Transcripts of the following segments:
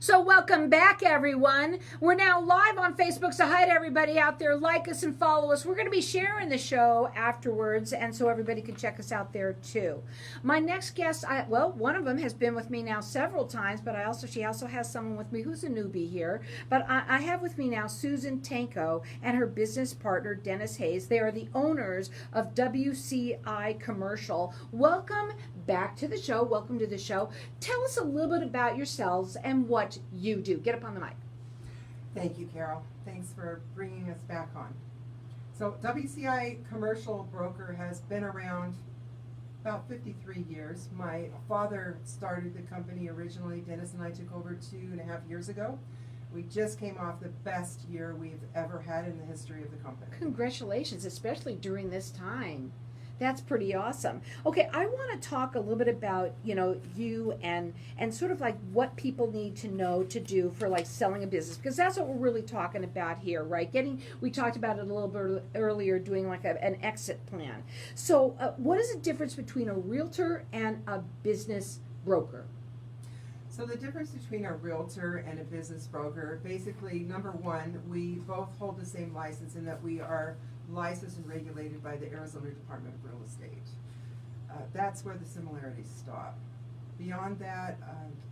So welcome back, everyone. We're now live on Facebook, so hi to everybody out there. Like us and follow us. We're going to be sharing the show afterwards, and so everybody can check us out there too. My next guest, one of them has been with me now several times, but she also has someone with me who's a newbie here. But I have with me now Susan Tanko and her business partner, Dennis Hayes. They are the owners of WCI Commercial. Welcome back to the show. Welcome to the show. Tell us a little bit about yourselves and what you do. Get up on the mic. Thank you, Carol. Thanks for bringing us back on. So WCI Commercial Broker has been around about 53 years. My father started the company originally. Dennis and I took over 2.5 years ago. We just came off the best year we've ever had in the history of the company. Congratulations, especially during this time. That's pretty awesome. Okay, I want to talk a little bit about, you and sort of like what people need to know to do for like selling a business, because that's what we're really talking about here, right? We talked about it a little bit earlier, doing like an exit plan. So what is the difference between a realtor and a business broker? So the difference between a realtor and a business broker, basically, number one, we both hold the same license in that we are licensed and regulated by the Arizona Department of Real Estate. That's where the similarities stop. Beyond that,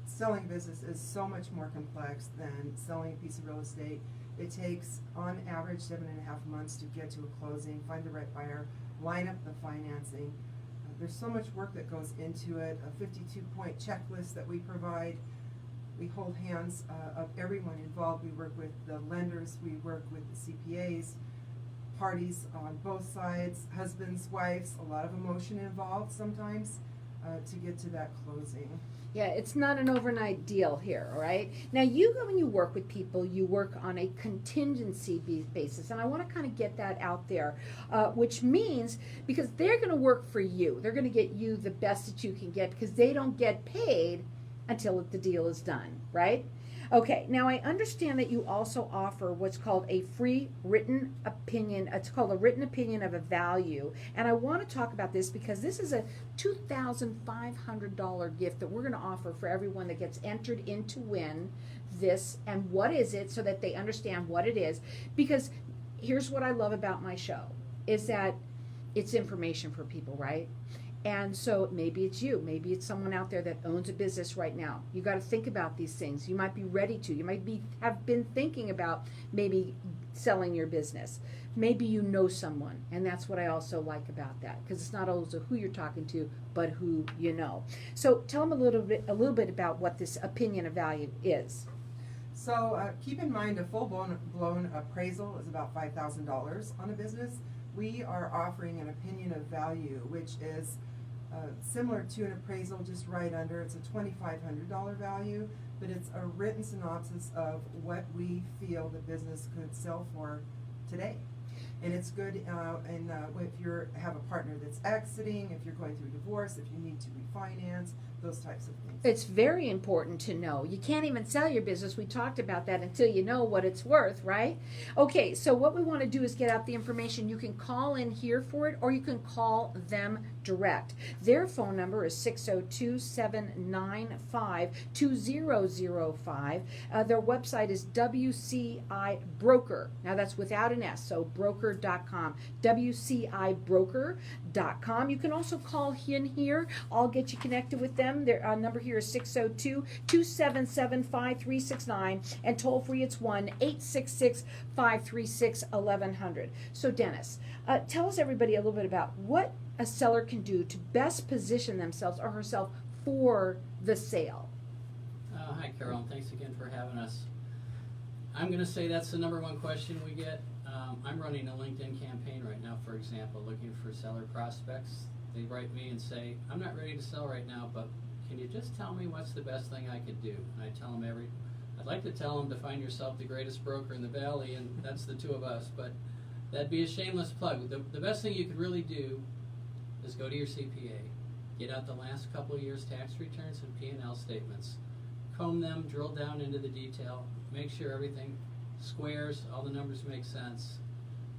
selling business is so much more complex than selling a piece of real estate. It takes, on average, 7.5 months to get to a closing, find the right buyer, line up the financing. There's so much work that goes into it, a 52-point checklist that we provide. We hold hands of everyone involved. We work with the lenders, we work with the CPAs, parties on both sides, husbands, wives, a lot of emotion involved sometimes to get to that closing. Yeah, it's not an overnight deal here, all right? Now, when you work with people, you work on a contingency basis, and I want to kind of get that out there, which means because they're going to work for you. They're going to get you the best that you can get because they don't get paid until the deal is done, right? Okay, now I understand that you also offer what's called a free written opinion. It's called a written opinion of a value. And I want to talk about this because this is a $2,500 gift that we're going to offer for everyone that gets entered in to win this. And what is it, so that they understand what it is. Because here's what I love about my show, is that it's information for people, right? And so maybe it's you, maybe it's someone out there that owns a business right now. You got to think about these things. You might be ready to. You might have been thinking about maybe selling your business. Maybe you know someone, and that's what I also like about that, because it's not always who you're talking to, but who you know. So tell them a little bit about what this opinion of value is. So keep in mind, a full-blown appraisal is about $5,000 on a business. We are offering an opinion of value, which is similar to an appraisal, just right under. It's a $2,500 value, but it's a written synopsis of what we feel the business could sell for today. And it's good if you have a partner that's exiting, if you're going through divorce, if you need to refinance, those types of things. It's very important to know. You can't even sell your business. We talked about that until you know what it's worth, right? Okay, so what we want to do is get out the information. You can call in here for it, or you can call them direct. Their phone number is 602-795-2005. Their website is WCI Broker. Now that's without an S, so broker.com. WCIBroker.com. You can also call in here. I'll get you connected with them. Their number here is 602-277-5369, and toll free it's 1-866-536-1100. So Dennis, tell us everybody a little bit about what a seller can do to best position themselves or herself for the sale. Hi Carol, and thanks again for having us. I'm going to say that's the number one question we get. I'm running a LinkedIn campaign right now, for example, looking for seller prospects. They write me and say, I'm not ready to sell right now, but can you just tell me what's the best thing I could do? And I tell them I'd like to tell them to find yourself the greatest broker in the valley, and that's the two of us, but that'd be a shameless plug. The best thing you could really do is go to your CPA, get out the last couple of years' tax returns and P&L statements, comb them, drill down into the detail, make sure everything squares, all the numbers make sense,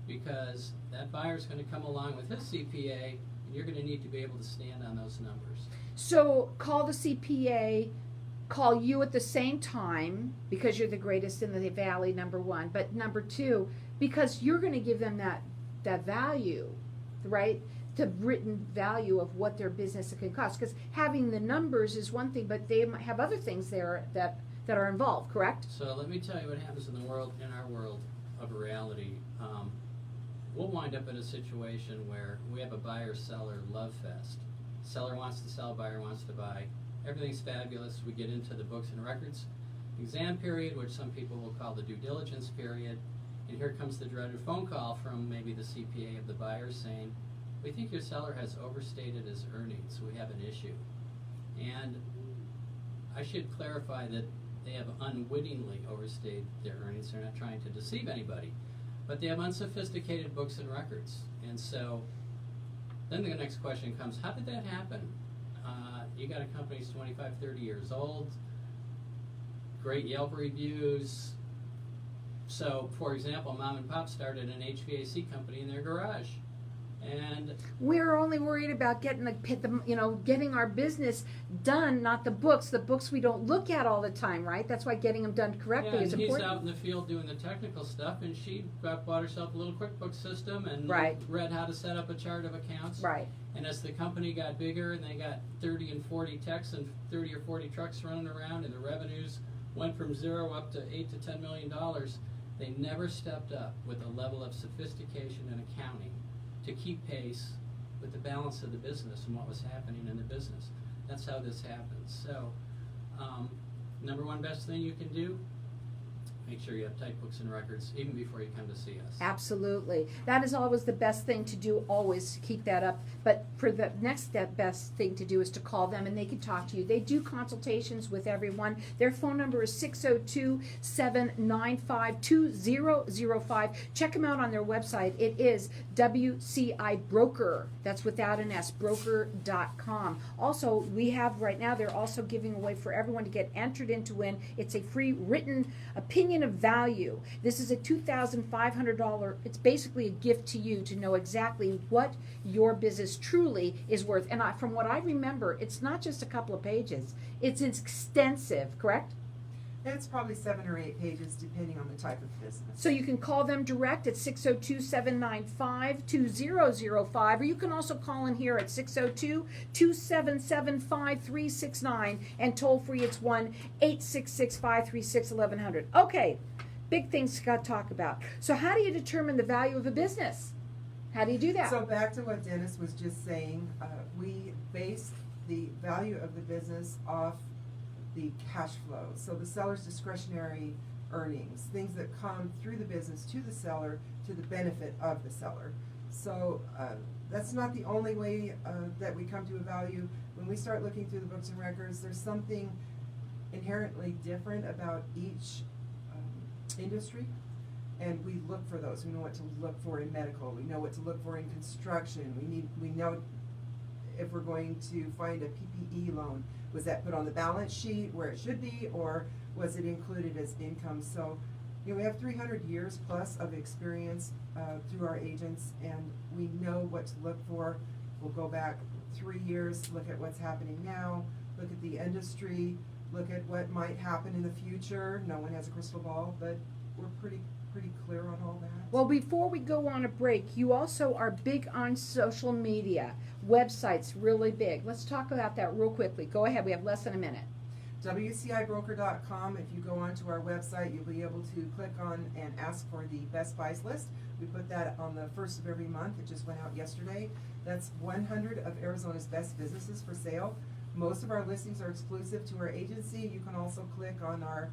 because that buyer's going to come along with his CPA, and you're going to need to be able to stand on those numbers. So call the CPA call you at the same time because you're the greatest in the valley, number one, but number two, because you're going to give them that value, right? The written value of what their business can cost. Because having the numbers is one thing, but they might have other things there that are involved, correct? So let me tell you what happens in our world of reality. We'll wind up in a situation where we have a buyer-seller love fest. Seller wants to sell, buyer wants to buy. Everything's fabulous. We get into the books and records exam period, which some people will call the due diligence period. And here comes the dreaded phone call from maybe the CPA of the buyer saying, we think your seller has overstated his earnings. We have an issue. And I should clarify that they have unwittingly overstayed their earnings. They're not trying to deceive anybody. But they have unsophisticated books and records. And so then the next question comes, how did that happen? You got a company that's 25, 30 years old, great Yelp reviews. So, for example, mom and pop started an HVAC company in their garage. And we're only worried about getting getting our business done, not the books. The books we don't look at all the time, right? That's why getting them done correctly is he's important. out in the field doing the technical stuff, and she bought herself a little QuickBooks system and read how to set up a chart of accounts. Right. And as the company got bigger and they got 30 and 40 techs and 30 or 40 trucks running around, and the revenues went from zero up to $8 to $10 million, they never stepped up with a level of sophistication in accounting to keep pace with the balance of the business and what was happening in the business. That's how this happens. So, number one best thing you can do, make sure you have tight books and records even before you come to see us. Absolutely. That is always the best thing to do, always keep that up. But for the next step, best thing to do is to call them and they can talk to you. They do consultations with everyone. Their phone number is 602-795-2005. Check them out on their website. It is WCI Broker. That's without an S, broker.com. Also, we have right now, they're also giving away for everyone to get entered into win. It's a free written opinion of value. This is a $2,500. It's basically a gift to you to know exactly what your business truly is worth. And from what I remember, it's not just a couple of pages. It's extensive, correct? It's probably 7 or 8 pages depending on the type of business. So you can call them direct at 602-795-2005, or you can also call in here at 602-277-5369, and toll free it's 1-866-536-1100. Okay, big things to talk about. So how do you determine the value of a business? How do you do that? So back to what Dennis was just saying, we base the value of the business off the cash flow. So the seller's discretionary earnings, things that come through the business to the seller to the benefit of the seller. So that's not the only way that we come to a value. When we start looking through the books and records, there's something inherently different about each industry, and we look for those. We know what to look for in medical. We know what to look for in construction. We know if we're going to find a PPE loan, was that put on the balance sheet where it should be, or was it included as income? So, we have 300 years plus of experience through our agents, and we know what to look for. We'll go back 3 years, look at what's happening now, look at the industry, look at what might happen in the future. No one has a crystal ball, but we're pretty clear on all that. Well, before we go on a break, you also are big on social media. Websites, really big. Let's talk about that real quickly. Go ahead, we have less than a minute. WCIBroker.com. If you go onto our website, you'll be able to click on and ask for the best buys list. We put that on the first of every month. It just went out yesterday. That's 100 of Arizona's best businesses for sale. Most of our listings are exclusive to our agency. You can also click on our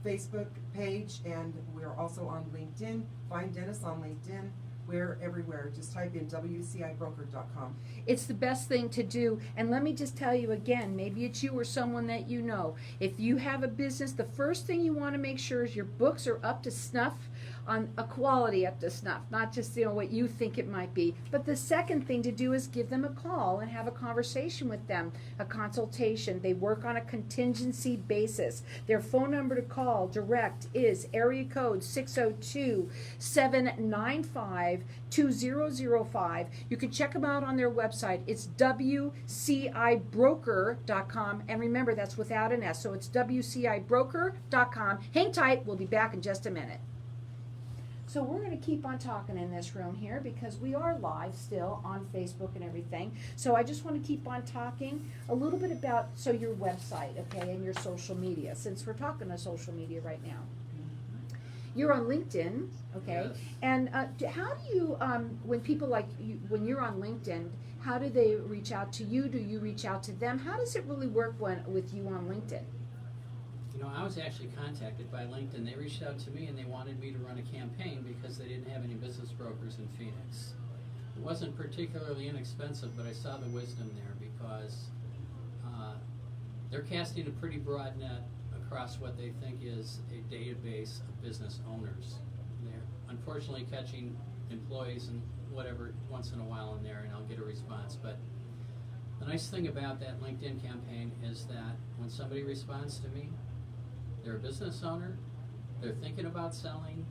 Facebook page, and we're also on LinkedIn. Find Dennis on LinkedIn. We're everywhere. Just type in WCIBroker.com. It's the best thing to do. And let me just tell you again, maybe it's you or someone that you know. If you have a business, the first thing you want to make sure is your books are up to snuff on a quality up to snuff, not just, what you think it might be. But the second thing to do is give them a call and have a conversation with them, a consultation. They work on a contingency basis. Their phone number to call direct is area code 602-795-2005. You can check them out on their website. It's WCIBroker.com. And remember, that's without an S. So it's WCIBroker.com. Hang tight. We'll be back in just a minute. So we're going to keep on talking in this room here because we are live still on Facebook and everything. So I just want to keep on talking a little bit about your website, okay, and your social media, since we're talking to social media right now. You're on LinkedIn, okay? Yes. And how do you, when people when you're on LinkedIn, how do they reach out to you? Do you reach out to them? How does it really work with you on LinkedIn? I was actually contacted by LinkedIn. They reached out to me and they wanted me to run a campaign because they didn't have any business brokers in Phoenix. It wasn't particularly inexpensive, but I saw the wisdom there because they're casting a pretty broad net across what they think is a database of business owners. They're unfortunately catching employees and whatever once in a while in there, and I'll get a response. But the nice thing about that LinkedIn campaign is that when somebody responds to me, they're a business owner, they're thinking about selling,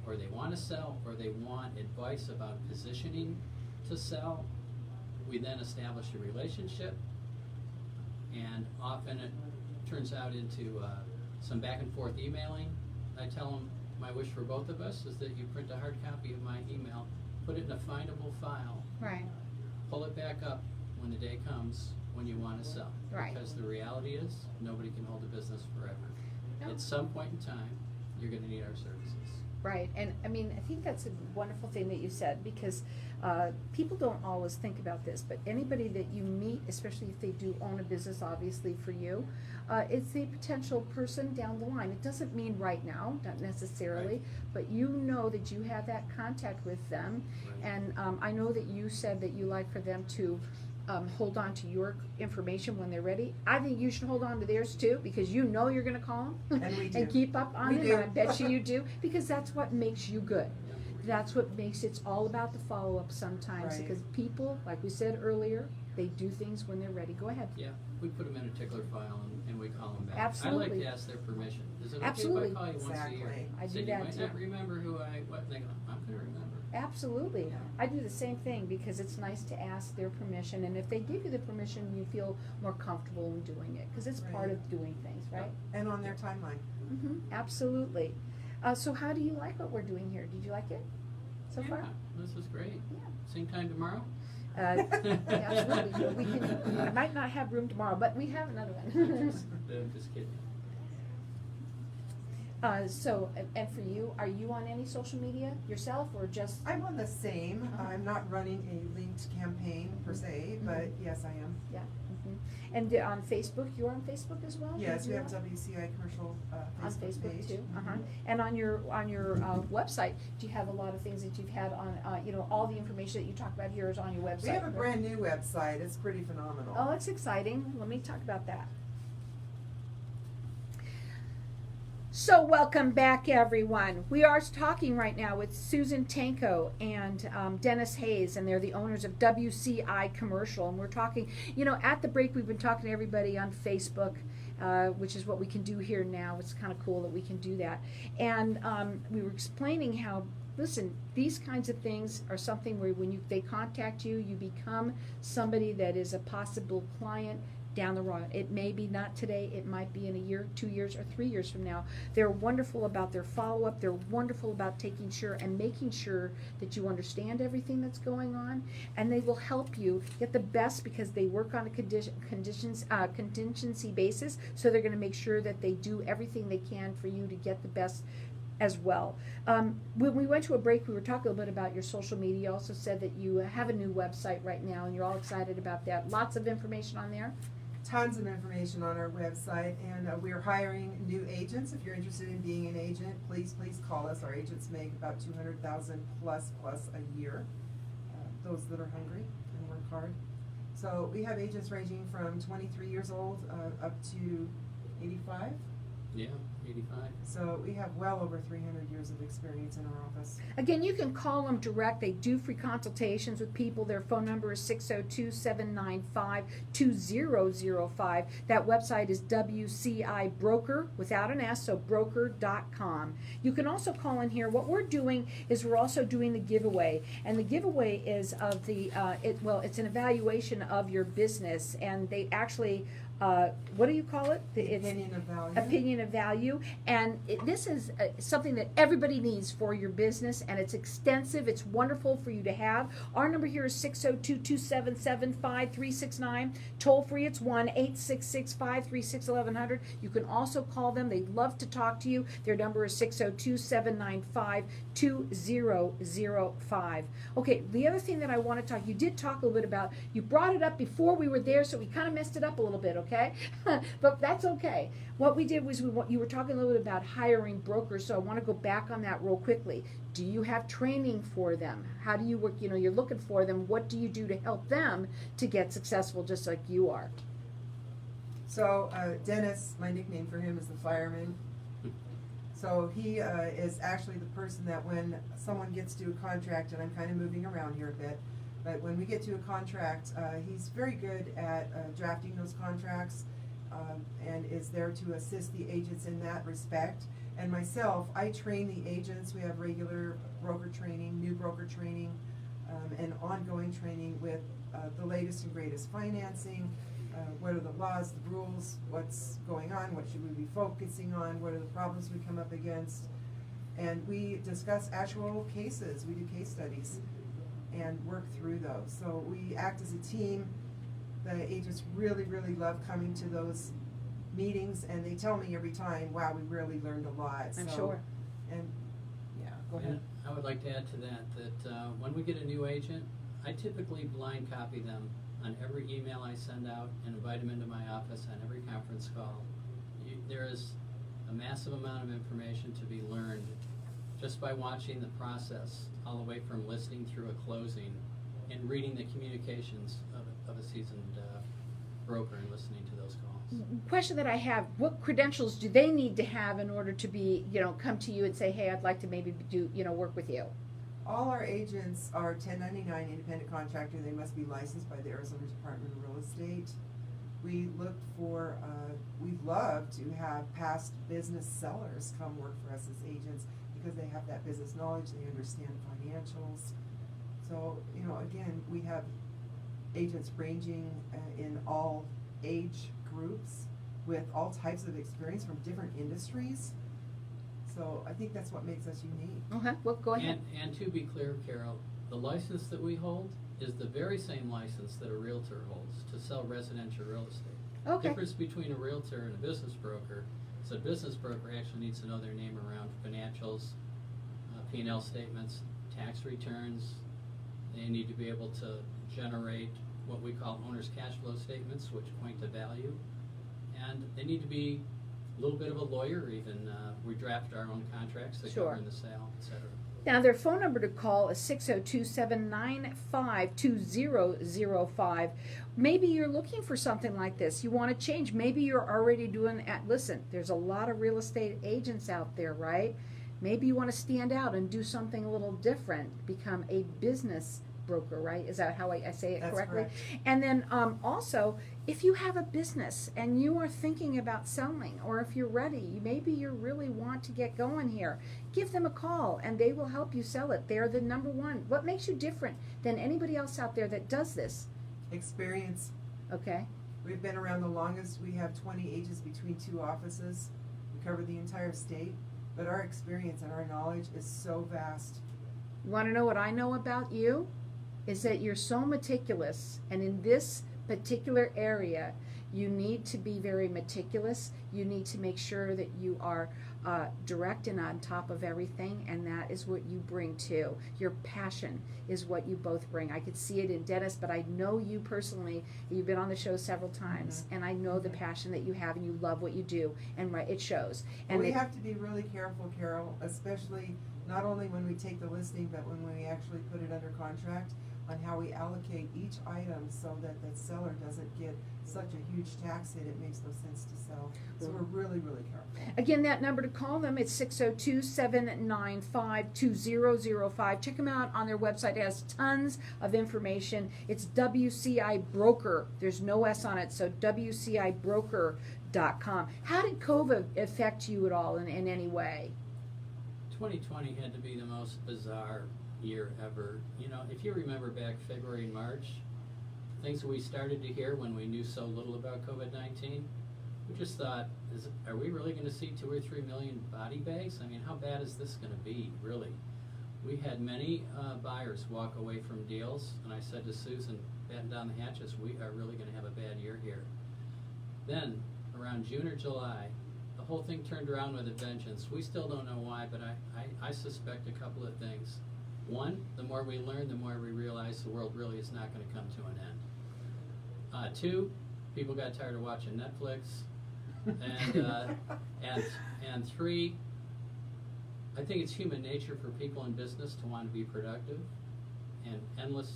or they want to sell, or they want advice about positioning to sell. We then establish a relationship, and often it turns out into some back and forth emailing. I tell them my wish for both of us is that you print a hard copy of my email, put it in a findable file, Right. pull it back up when the day comes when you want to sell. Right. Because the reality is nobody can hold a business forever. No. At some point in time, you're going to need our services. Right, and I think that's a wonderful thing that you said, because people don't always think about this, but anybody that you meet, especially if they do own a business, obviously for you, it's a potential person down the line. It doesn't mean right now, not necessarily, Right. but you know that you have that contact with them, Right. and I know that you said that you like for them to hold on to your information when they're ready. I think you should hold on to theirs too, because you know you're going to call them And we do. and keep up on We it. do. And I bet you do, because that's what makes you good. That's what makes it's all about the follow up sometimes, Right. because people, like we said earlier, they do things when they're ready. Go ahead. Yeah, we put them in a tickler file and we call them back. I Absolutely. like to ask their permission. Is it okay Absolutely. if I call you once a year? Exactly. I do Said that you might too. not remember who what, and they go, I'm going to remember. Absolutely. Yeah. I do the same thing, because it's nice to ask their permission, and if they give you the permission, you feel more comfortable in doing it, because it's part Right. of doing things, right? And on their timeline. Absolutely. So how do you like what we're doing here? Did you like it so Yeah, far? this is great. Yeah. Same time tomorrow? Absolutely. We can. I might not have room tomorrow, but we have another one. I'm just kidding. And for you, are you on any social media yourself, or just? I'm on the same. Uh-huh. I'm not running a linked campaign per se, but yes, I am. Yeah. And on Facebook, you're on Facebook as well? Yes, we have You're WCI Commercial on Facebook Facebook page. too. Mhm. And on your website, do you have a lot of things that you've had on? All the information that you talk about here is on your website. We have a right? brand new website. It's pretty phenomenal. Oh, that's exciting. Let me talk about that. So welcome back, everyone. We are talking right now with Susan Tanko and Dennis Hayes, and they're the owners of WCI Commercial. And we're talking, at the break, we've been talking to everybody on Facebook, which is what we can do here now. It's kind of cool that we can do that. And we were explaining how, listen, these kinds of things are something where when they contact you, you become somebody that is a possible client down the road. It may be not today, it might be in a year, 2 years, or 3 years from now. They're wonderful about their follow-up. They're wonderful about taking sure and making sure that you understand everything that's going on, and they will help you get the best, because they work on a contingency basis, so they're going to make sure that they do everything they can for you to get the best as well. When we went to a break, we were talking a little bit about your social media. You also said that you have a new website right now, and you're all excited about that. Lots of information on there. Tons of information on our website, and we're hiring new agents. If you're interested in being an agent, please call us. Our agents make about $200,000 plus a year. Those that are hungry and work hard. So we have agents ranging from 23 years old up to 85. Yeah, 85. So we have well over 300 years of experience in our office. Again, you can call them direct. They do free consultations with people. Their phone number is 602-795-2005. That website is WCI Broker without an S, so broker.com. You can also call in here. What we're doing is we're also doing the giveaway, and the giveaway is of the it's an evaluation of your business, and they actually what do you call it? Opinion of value. Opinion of value, and this is something that everybody needs for your business, and it's extensive. It's wonderful for you to have. Our number here is 602-277-5369. Toll free, it's 1-866-536-1100. You can also call them. They'd love to talk to you. Their number is 602-795-2005. Okay, the other thing that I want to talk, you did talk a little bit about, you brought it up before we were there, so we kind of messed it up a little bit, okay? But that's okay. What we did was you were talking a little bit about hiring brokers, so I want to go back on that real quickly. Do you have training for them? How do you work? You know, you're looking for them. What do you do to help them to get successful just like you are? So Dennis, my nickname for him is the fireman. So he is actually the person that when someone gets to a contract, and I'm kind of moving around here a bit, but when we get to a contract, he's very good at drafting those contracts and is there to assist the agents in that respect. And myself, I train the agents. We have regular broker training, new broker training, and ongoing training with the latest and greatest financing. What are the laws, the rules, what's going on, what should we be focusing on, what are the problems we come up against. And we discuss actual cases. We do case studies and work through those. So we act as a team. The agents really, really love coming to those meetings, and they tell me every time, wow, we really learned a lot. I'm So, sure. And, yeah, go ahead. And I would like to add to that when we get a new agent, I typically blind copy them on every email I send out and invite them into my office on every conference call. There is a massive amount of information to be learned just by watching the process all the way from listening through a closing and reading the communications of a seasoned broker and listening to those calls. Question that I have, what credentials do they need to have in order to be, come to you and say, hey, I'd like to maybe do, work with you? All our agents are 1099 independent contractor. They must be licensed by the Arizona Department of Real Estate. We look for, we love to have past business sellers come work for us as agents because they have that business knowledge, they understand financials. So, again, we have agents ranging in all age groups with all types of experience from different industries. So I think that's what makes us unique. Okay, well, go ahead. And to be clear, Carol, the license that we hold is the very same license that a realtor holds to sell residential real estate. Okay. The difference between a realtor and a business broker is a business broker actually needs to know their name around financials, P&L statements, tax returns. They need to be able to generate what we call owner's cash flow statements, which point to value. And they need to be a little bit of a lawyer even. We draft our own contracts that Sure. govern the sale, et cetera. Now, their phone number to call is 602-795-2005. Maybe you're looking for something like this. You want to change. Maybe you're already doing, listen, there's a lot of real estate agents out there, right? Maybe you want to stand out and do something a little different, become a business broker, right? Is that how I say it That's correctly? correct. And then also, if you have a business and you are thinking about selling, or if you're ready, maybe you really want to get going here, give them a call and they will help you sell it. They're the number one. What makes you different than anybody else out there that does this? Experience. Okay? We've been around the longest. We have 20 agents between two offices. We cover the entire state. But our experience and our knowledge is so vast. You want to know what I know about you? Is that you're so meticulous, and in this particular area, you need to be very meticulous. You need to make sure that you are direct and on top of everything, and that is what you bring too. Your passion is what you both bring. I could see it in Dennis, but I know you personally. You've been on the show several times, and I know the passion that you have, and you love what you do, and it shows. And And we it- have to be really careful, Carol, especially not only when we take the listing, but when we actually put it under contract, on how we allocate each item so that the seller doesn't get such a huge tax hit, it makes no sense to sell. So we're really, really careful. Again, that number to call them, it's 602-795-2005. Check them out on their website. It has tons of information. It's WCI Broker. There's no S on it, so WCIBroker.com. How did COVID affect you at all in any way? 2020 had to be the most bizarre year ever. You know, if you remember back February and March, things we started to hear when we knew so little about COVID-19, we just thought, are we really going to see 2 or 3 million body bags? I mean, how bad is this going to be, really? We had many buyers walk away from deals, and I said to Susan, batten down the hatches, we are really going to have a bad year here. Then, around June or July, the whole thing turned around with a vengeance. We still don't know why, but I suspect a couple of things. One, the more we learn, the more we realize the world really is not going to come to an end. Two, people got tired of watching Netflix. And three, I think it's human nature for people in business to want to be productive, and endless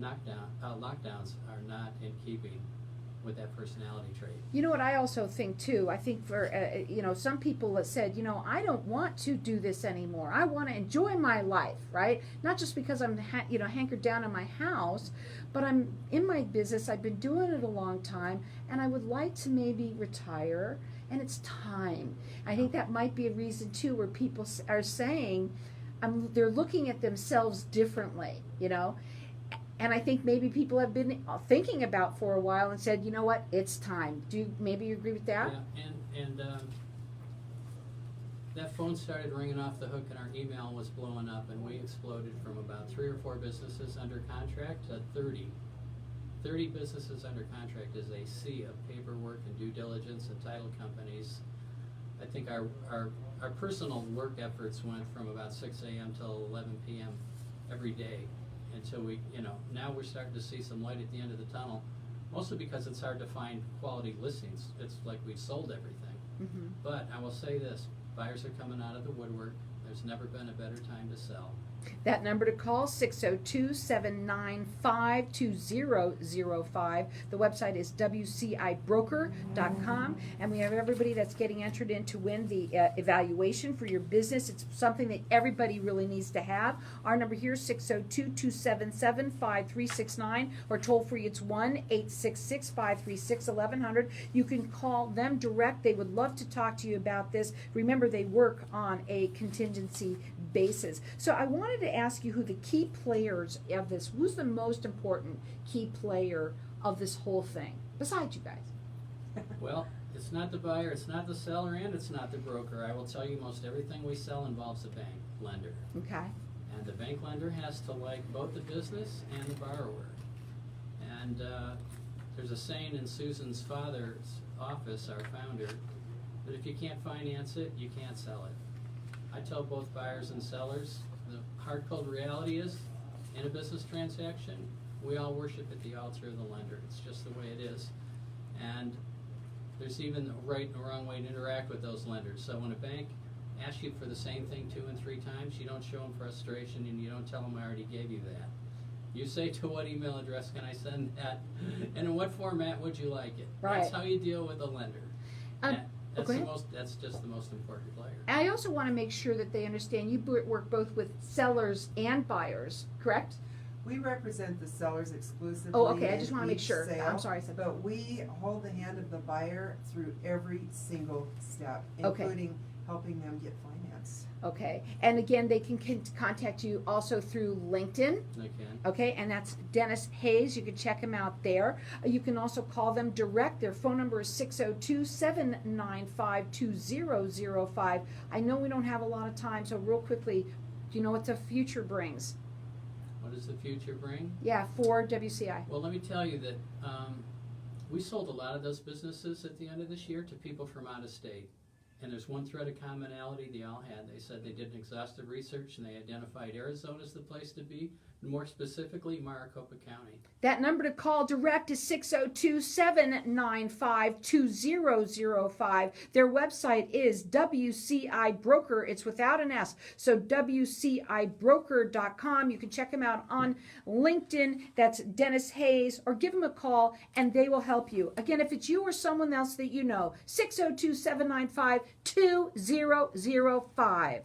lockdowns are not in keeping with that personality trait. You know what I also think too? I think for some people that said, I don't want to do this anymore. I want to enjoy my life, right? Not just because I'm hankered down in my house, but I'm in my business. I've been doing it a long time, and I would like to maybe retire. And it's time. I think that might be a reason too, where people are saying, they're looking at themselves differently, And I think maybe people have been thinking about for a while and said, you know what, it's time. Do you maybe agree with that? Yeah, and that phone started ringing off the hook, and our email was blowing up, and we exploded from about 3 or 4 businesses under contract to 30. 30 businesses under contract is a sea of paperwork and due diligence and title companies. I think our personal work efforts went from about 6 a.m. till 11 p.m. every day. Until now we're starting to see some light at the end of the tunnel, mostly because it's hard to find quality listings. It's like we've sold everything. Mm-hmm. But I will say this, buyers are coming out of the woodwork. There's never been a better time to sell. That number to call, 602-795-2005. The website is WCIBroker.com, and we have everybody that's getting entered in to win the evaluation for your business. It's something that everybody really needs to have. Our number here is 602-277-5369, or toll free, it's 1-866-536-1100. You can call them direct. They would love to talk to you about this. Remember, they work on a contingency basis. So I wanted to ask you who the key players of this, who's the most important key player of this whole thing, besides you guys? Well, it's not the buyer, it's not the seller, and it's not the broker. I will tell you, most everything we sell involves a bank lender. Okay. And the bank lender has to like both the business and the borrower. And there's a saying in Susan's father's office, our founder, that if you can't finance it, you can't sell it. I tell both buyers and sellers, the hard cold reality is, in a business transaction, we all worship at the altar of the lender. It's just the way it is. And there's even a right and a wrong way to interact with those lenders. So when a bank asks you for the same thing 2 and 3 times, you don't show them frustration, and you don't tell them I already gave you that. You say, to what email address can I send that? And in what format would you like it? Right. That's how you deal with a lender. That's just the most important player. I also want to make sure that they understand you work both with sellers and buyers, correct? We represent the sellers exclusively. Oh, okay, I just in want to make each sure. sale, I'm sorry, I said that. But we hold the hand of the buyer through every single step, Okay. including helping them get financed. Okay, and again, they can contact you also through LinkedIn. They can. Okay, and that's Dennis Hayes. You can check him out there. You can also call them direct. Their phone number is 602-795-2005. I know we don't have a lot of time, so real quickly, do you know what the future brings? What does the future bring? Yeah, for WCI. Well, let me tell you that we sold a lot of those businesses at the end of this year to people from out of state. And there's one thread of commonality they all had. They said they did an exhaustive research, and they identified Arizona as the place to be more specifically Maricopa County. That number to call direct is 602-795-2005. Their website is WCI Broker. It's without an S. So WCIBroker.com. You can check them out on LinkedIn. That's Dennis Hayes. Or give them a call and they will help you. Again, if it's you or someone else that you know, 602-795-2005.